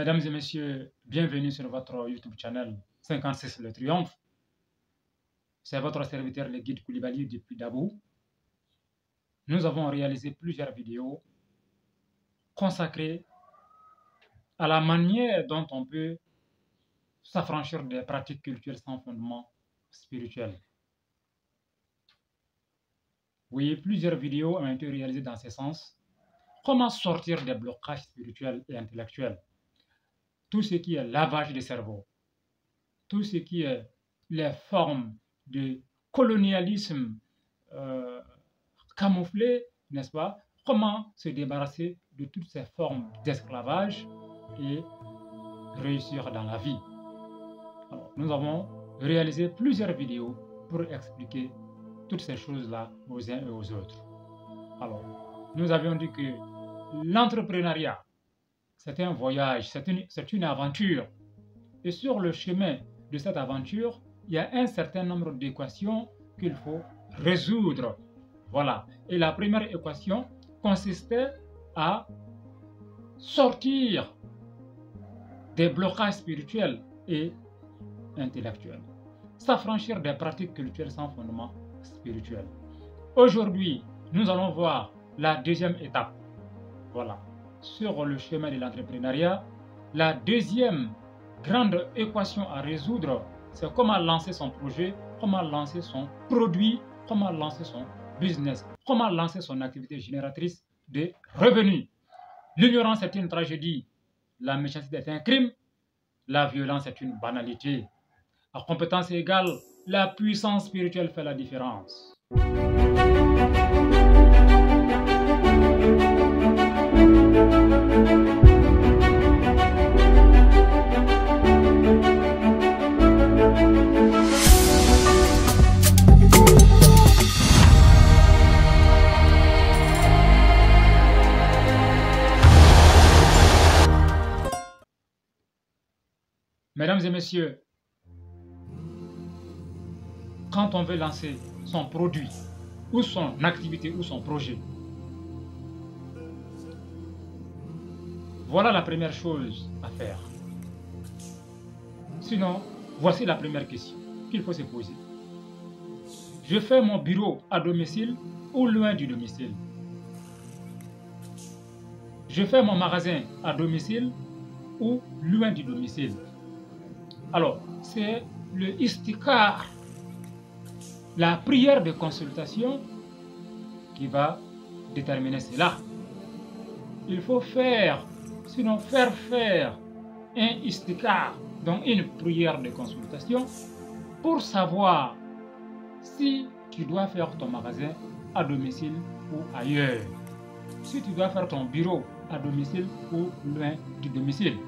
Mesdames et messieurs, bienvenue sur votre YouTube channel 56 Le Triomphe. C'est votre serviteur, le guide Koulibaly depuis Dabou. Nous avons réalisé plusieurs vidéos consacrées à la manière dont on peut s'affranchir des pratiques culturelles sans fondement spirituel. Oui, plusieurs vidéos ont été réalisées dans ce sens. Comment sortir des blocages spirituels et intellectuels? Tout ce qui est lavage des cerveaux, tout ce qui est les formes de colonialisme camouflé, n'est-ce pas? Comment se débarrasser de toutes ces formes d'esclavage et réussir dans la vie. Alors, nous avons réalisé plusieurs vidéos pour expliquer toutes ces choses-là aux uns et aux autres. Alors, nous avions dit que l'entrepreneuriat, c'est un voyage, c'est une aventure. Et sur le chemin de cette aventure, il y a un certain nombre d'équations qu'il faut résoudre. Voilà. Et la première équation consistait à sortir des blocages spirituels et intellectuels. S'affranchir des pratiques culturelles sans fondement spirituel. Aujourd'hui, nous allons voir la deuxième étape. Voilà. Sur le chemin de l'entrepreneuriat, la deuxième grande équation à résoudre, c'est comment lancer son projet, comment lancer son produit, comment lancer son business, comment lancer son activité génératrice de revenus. L'ignorance est une tragédie, la méchanceté est un crime, la violence est une banalité. À compétence égale, la puissance spirituelle fait la différence. Mesdames et messieurs, quand on veut lancer son produit, ou son activité, ou son projet, voilà la première chose à faire. Sinon, voici la première question qu'il faut se poser. Je fais mon bureau à domicile ou loin du domicile? Je fais mon magasin à domicile ou loin du domicile? Alors, c'est le istikar, la prière de consultation, qui va déterminer cela. Il faut faire, sinon faire un istikar, donc une prière de consultation, pour savoir si tu dois faire ton magasin à domicile ou ailleurs, si tu dois faire ton bureau à domicile ou loin du domicile.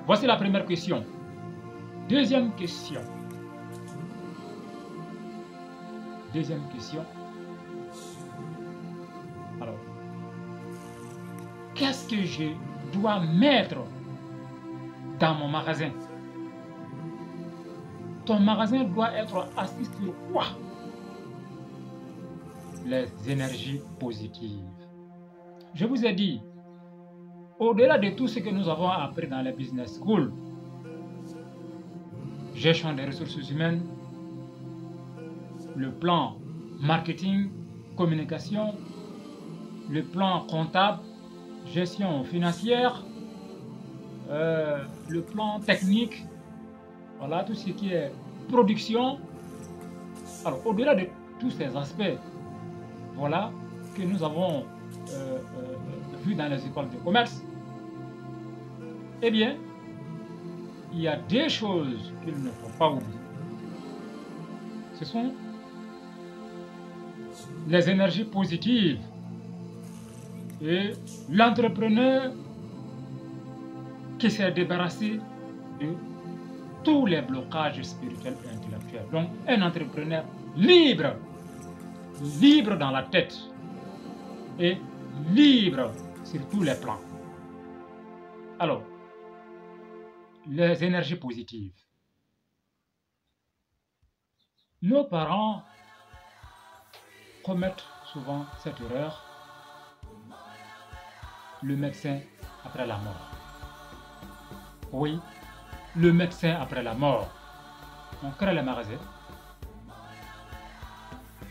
Voici la première question. Deuxième question. Deuxième question. Alors, qu'est-ce que je dois mettre dans mon magasin? Ton magasin doit être assis sur quoi? Les énergies positives. Je vous ai dit, au-delà de tout ce que nous avons appris dans les business schools, gestion des ressources humaines, le plan marketing, communication, le plan comptable, gestion financière, le plan technique, voilà tout ce qui est production. Alors, au-delà de tous ces aspects, voilà que nous avons vu dans les écoles de commerce, eh bien, il y a des choses qu'il ne faut pas oublier. Ce sont les énergies positives. Et l'entrepreneur qui s'est débarrassé de tous les blocages spirituels et intellectuels. Donc, un entrepreneur libre, libre dans la tête et libre sur tous les plans. Alors, les énergies positives. Nos parents commettent souvent cette erreur. Le médecin après la mort. Oui, le médecin après la mort. On crée les magasins,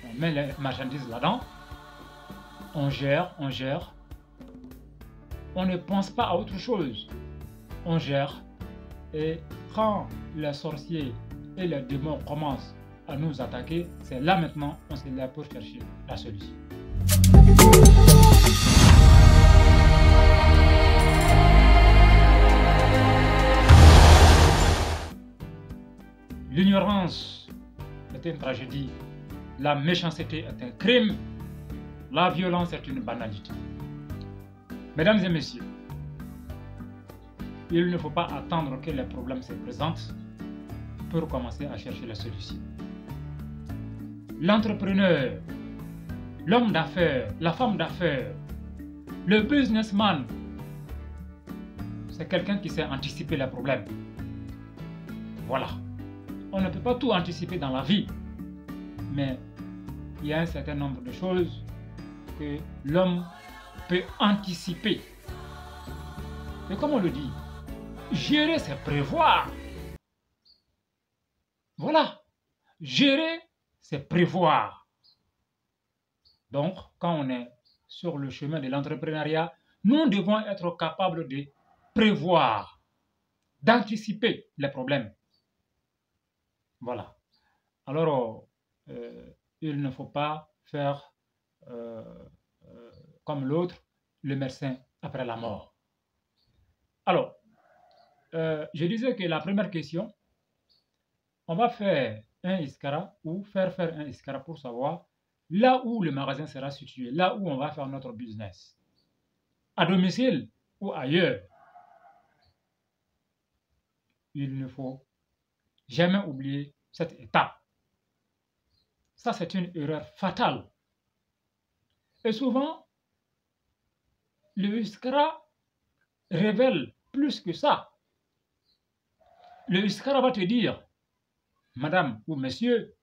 on met les marchandises là-dedans, on gère, on ne pense pas à autre chose. On gère, et quand les sorciers et les démons commencent à nous attaquer, c'est là maintenant on se lève pour chercher la solution. L'ignorance est une tragédie, la méchanceté est un crime, la violence est une banalité. Mesdames et messieurs, il ne faut pas attendre que les problèmes se présentent pour commencer à chercher la solution. L'entrepreneur, l'homme d'affaires, la femme d'affaires, le businessman, c'est quelqu'un qui sait anticiper les problèmes. Voilà. On ne peut pas tout anticiper dans la vie, mais il y a un certain nombre de choses que l'homme peut anticiper. Et comme on le dit, gérer, c'est prévoir. Voilà. Gérer, c'est prévoir. Donc, quand on est sur le chemin de l'entrepreneuriat, nous devons être capables de prévoir, d'anticiper les problèmes. Voilà. Alors, il ne faut pas faire comme l'autre, le médecin après la mort. Alors, je disais que la première question, on va faire un ISCARA ou faire un ISCARA pour savoir là où le magasin sera situé, là où on va faire notre business. À domicile ou ailleurs. Il ne faut jamais oublier cette étape. Ça, c'est une erreur fatale. Et souvent, le ISCARA révèle plus que ça. Le ISCARA va te dire, madame ou monsieur,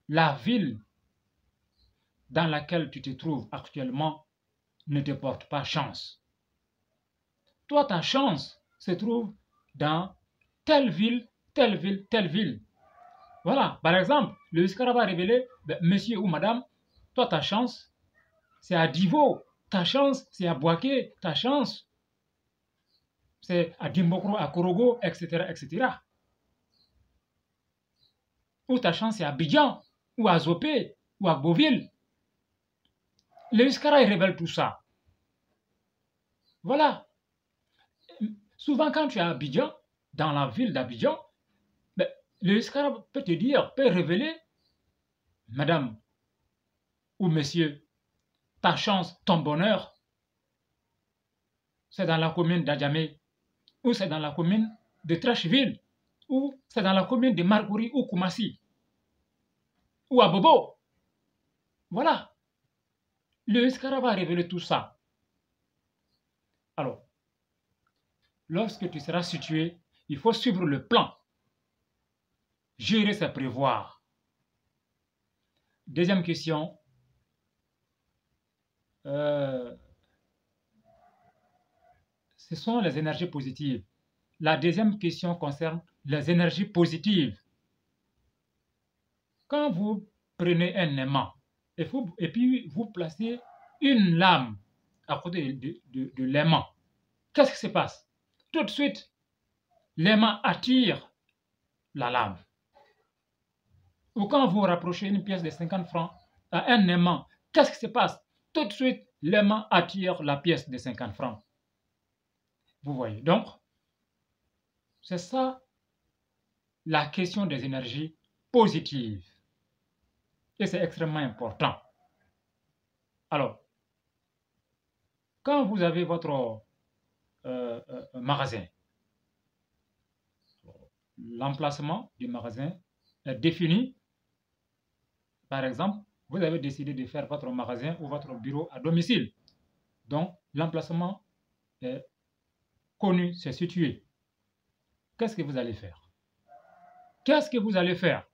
la ville dans laquelle tu te trouves actuellement ne te porte pas chance. Toi, ta chance se trouve dans telle ville, telle ville, telle ville. Voilà, par exemple, le ISCARA va révéler, monsieur ou madame, toi, ta chance, c'est à Divo, ta chance, c'est à Boaké, ta chance, c'est à Dimbokro, à Korogo, etc., etc. Ou ta chance, c'est à Abidjan, ou à Zopé, ou à Beauville. Le ISCARA révèle tout ça. Voilà. Souvent, quand tu es à Abidjan, dans la ville d'Abidjan, le ISCARA peut te dire, peut révéler, madame ou monsieur, ta chance, ton bonheur, c'est dans la commune d'Adjamé, ou c'est dans la commune de Trècheville, ou c'est dans la commune de Margouri ou Koumassi, ou à Bobo. Voilà. Le ISCARA va révéler tout ça. Alors, lorsque tu seras situé, il faut suivre le plan. Gérer, c'est prévoir. Deuxième question. Ce sont les énergies positives. La deuxième question concerne les énergies positives. Quand vous prenez un aimant et puis vous placez une lame à côté de l'aimant, qu'est-ce qui se passe? Tout de suite, l'aimant attire la lame. Ou quand vous rapprochez une pièce de 50 francs à un aimant, qu'est-ce qui se passe? Tout de suite, l'aimant attire la pièce de 50 francs. Vous voyez, donc, c'est ça la question des énergies positives. Et c'est extrêmement important. Alors, quand vous avez votre magasin, l'emplacement du magasin est défini. Par exemple, vous avez décidé de faire votre magasin ou votre bureau à domicile. Donc, l'emplacement est connu, c'est situé. Qu'est-ce que vous allez faire? Qu'est-ce que vous allez faire?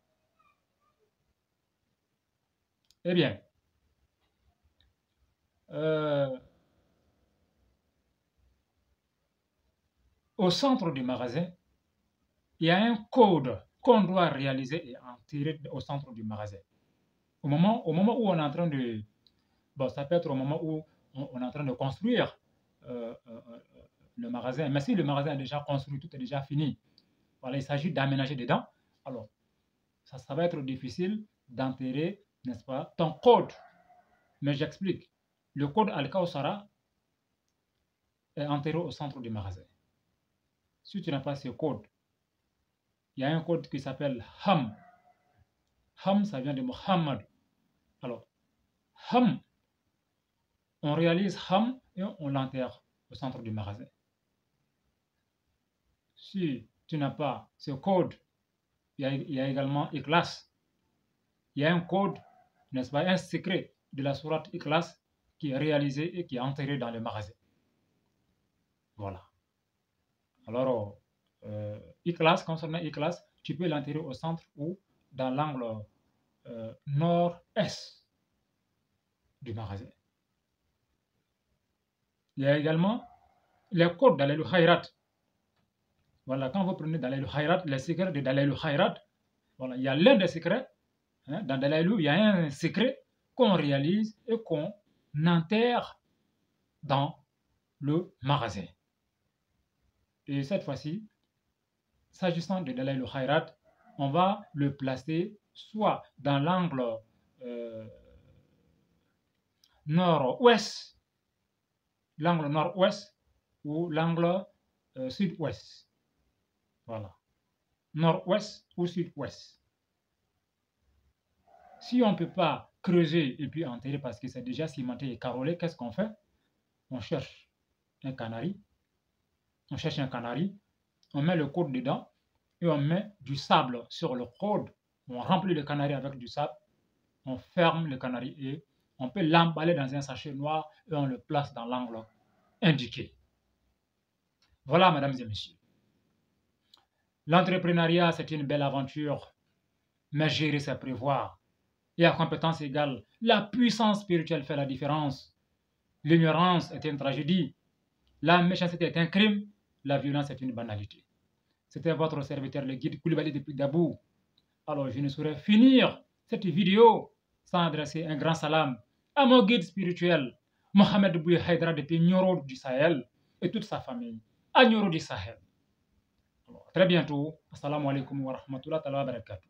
Eh bien, au centre du magasin, il y a un code qu'on doit réaliser et enterrer au centre du magasin. Au moment où on est en train de... Bon, ça peut être au moment où on est en train de construire le magasin. Mais si le magasin est déjà construit, tout est déjà fini, voilà, il s'agit d'aménager dedans, alors ça va être difficile d'enterrer, n'est-ce pas, ton code. Mais j'explique. Le code Al-Kawsara est enterré au centre du magasin. Si tu n'as pas ce code, il y a un code qui s'appelle Ham. Ham, ça vient de Muhammad. Alors, Ham, on réalise Ham et on l'enterre au centre du magasin. Si tu n'as pas ce code, il y a également Ikhlas. Il y a un code, n'est-ce pas, un secret de la sourate Ikhlas qui est réalisé et qui est enterré dans le magasin. Voilà. Alors, Ikhlas, concernant Ikhlas, tu peux l'enterrer au centre ou dans l'angle nord-est du magasin. Il y a également les codes Dalailul Khairat. Voilà, quand vous prenez Dalailul Khairat, les secrets de Dalailul Khairat, voilà, il y a l'un des secrets. Hein, dans Dalailul, il y a un secret qu'on réalise et qu'on enterre dans le magasin. Et cette fois-ci, s'agissant de Dalailul Khairat, on va le placer soit dans l'angle nord-ouest, ou l'angle sud-ouest. Voilà. Nord-ouest ou sud-ouest. Si on ne peut pas creuser et puis enterrer parce que c'est déjà cimenté et carrelé, qu'est-ce qu'on fait? On cherche un canari. On cherche un canari, on met le code dedans et on met du sable sur le code. On remplit le canari avec du sable, on ferme le canari et on peut l'emballer dans un sachet noir et on le place dans l'angle indiqué. Voilà, mesdames et messieurs. L'entrepreneuriat, c'est une belle aventure, mais gérer, c'est prévoir. Et à compétence égale, la puissance spirituelle fait la différence. L'ignorance est une tragédie. La méchanceté est un crime. La violence est une banalité. C'était votre serviteur, le guide Koulibaly depuis Dabou. Alors, je ne saurais finir cette vidéo sans adresser un grand salam à mon guide spirituel, Mohamed Bouye Haïdra depuis Nioro du Sahel et toute sa famille, à Nioro du Sahel. Alors, très bientôt. Assalamu alaikum wa rahmatullahi wa barakatuh.